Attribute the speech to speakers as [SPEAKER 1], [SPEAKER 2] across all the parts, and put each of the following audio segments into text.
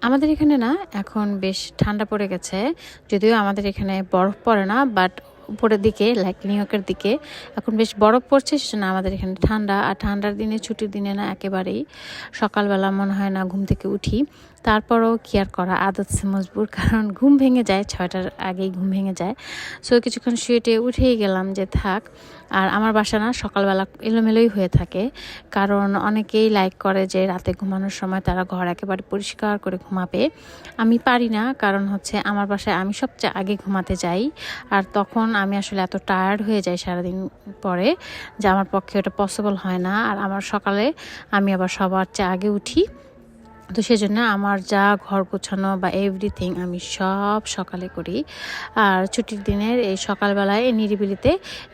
[SPEAKER 1] আমাদের এখানে না এখন বেশ ঠান্ডা পড়ে গেছে। যদিও আমাদের এখানে বরফ পড়ে না, বাট উপরের দিকে লাইক নিউ ইয়র্কের দিকে এখন বেশ বরফ পড়ছে, সেজন্য আমাদের এখানে ঠান্ডা। আর ঠান্ডার দিনে, ছুটির দিনে না একেবারেই সকালবেলা মনে হয় না ঘুম থেকে উঠি। তারপরও কি আর করা, আদত সে মজবুর, কারণ ঘুম ভেঙে যায়, 6টার আগেই ঘুম ভেঙে যায়। সো কিছুক্ষণ শুয়ে উঠেই গেলাম যে থাক। আর আমার বাসা না সকালবেলা এলোমেলোই হয়ে থাকে, কারণ অনেকেই লাইক করে যে রাতে ঘুমানোর সময় তারা ঘর একেবারে পরিষ্কার করে ঘুমাবে। আমি পারি না, কারণ হচ্ছে আমার বাসায় আমি সবচেয়ে আগে ঘুমাতে যাই। আর তখন আমি আসলে এত টায়ার্ড হয়ে যাই সারাদিন পরে, যে আমার পক্ষে ওটা পসিবল হয় না। আর আমার সকালে আমি আবার সবার চেয়ে আগে উঠি। তো সেজন্য আমার যা ঘর গোছানো বা এভরিথিং আমি সব সকালে করি। আর ছুটির দিনের এই সকালবেলায় এই নিরিবিলিতে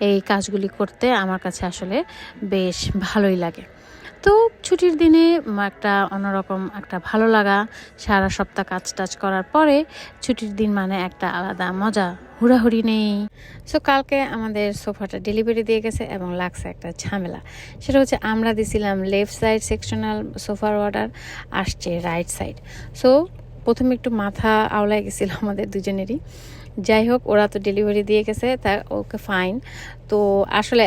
[SPEAKER 1] এই কাজগুলি করতে আমার কাছে আসলে বেশ ভালোই লাগে। তো ছুটির দিনে একটা অন্যরকম একটা ভালো লাগা, সারা সপ্তাহ কাজ টাজ করার পরে ছুটির দিন মানে একটা আলাদা মজা, হুড়াহুড়ি নেই। সো কালকে আমাদের সোফাটা ডেলিভারি দিয়ে গেছে এবং লাগছে একটা ঝামেলা। সেটা হচ্ছে আমরা দিছিলাম লেফট সাইড সেকশনাল সোফার অর্ডার, আসছে রাইট সাইড। সো প্রথমে একটু মাথা আওলায় গেছিলো আমাদের দুজনেরই। যাই হোক, ওরা তো ডেলিভারি দিয়ে গেছে, তা ওকে ফাইন। তো আসলে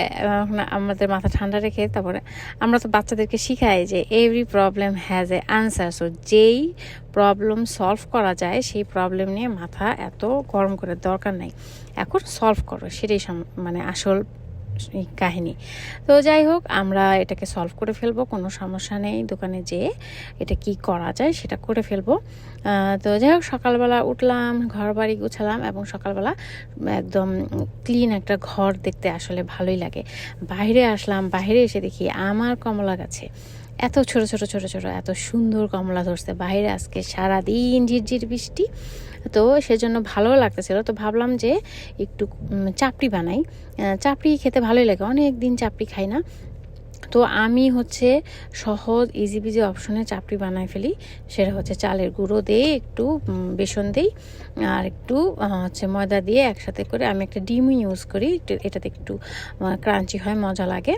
[SPEAKER 1] আমাদের মাথা ঠান্ডা রেখে তারপরে আমরা তো বাচ্চাদেরকে শিখাই যে every problem has a answer. So যেই প্রবলেম সলভ করা যায় সেই প্রবলেম নিয়ে মাথা এত গরম করে দরকার নাই, এখন সলভ করো, সেটাই মানে আসল কাহিনী। তো যাই হোক, আমরা এটাকে সলভ করে ফেলবো, কোনো সমস্যা নেই। দোকানে যেয়ে এটা কি করা যায় সেটা করে ফেলবো। তো যাই হোক, সকালবেলা উঠলাম, ঘর বাড়ি গুছালাম এবং সকালবেলা একদম ক্লিন একটা ঘর দেখতে আসলে ভালোই লাগে। বাইরে আসলাম, বাইরে এসে দেখি আমার কমলা গাছে এত ছোট ছোট ছোট ছোট এত সুন্দর কমলা ধরছে। বাইরে আজকে সারাদিন ঝিরঝির বৃষ্টি, তো সেজন্য ভালো লাগতেছিল। তো ভাবলাম যে একটু চাপড়ি বানাই। চাপড়ি খেতে ভালোই লাগে, অনেক দিন চাপড়ি খাই না। তো আমি হচ্ছে সহজ ইজি বিজি অপশনে চাপড়ি বানাই ফেলি। সেটা হচ্ছে চালের গুঁড়ো দিয়ে একটু বেসন দিই আর একটু হচ্ছে ময়দা দিয়ে একসাথে করে আমি একটা ডিম ইউজ করি, এটাতে একটু ক্রাঞ্চি হয়, মজা লাগে।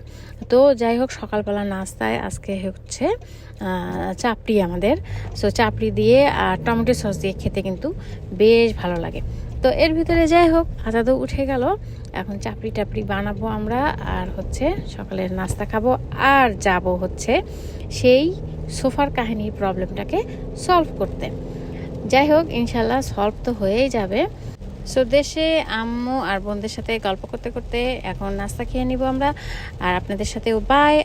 [SPEAKER 1] তো যাই হোক, সকালবেলা নাস্তায় আজকে হচ্ছে চাপড়ি আমাদের। সো চাপড়ি দিয়ে আর টমেটো সস দিয়ে খেতে কিন্তু বেশ ভালো লাগে। তো এর ভিতরে যাই হোক, আজাদও উঠে গেল, এখন চাপড়ি টাপড়ি বানাবো আমরা, আর হচ্ছে সকালের নাস্তা খাবো, আর যাব হচ্ছে সেই সোফার কাহিনীর প্রবলেমটাকে সলভ করতে। যাই হোক, ইনশাল্লাহ সলভ তো হয়েই যাবে। সো দেশে আম্মু আর বোনদের সাথে গল্প করতে করতে এখন নাস্তা খেয়ে নিব আমরা, আর আপনাদের সাথেও বাই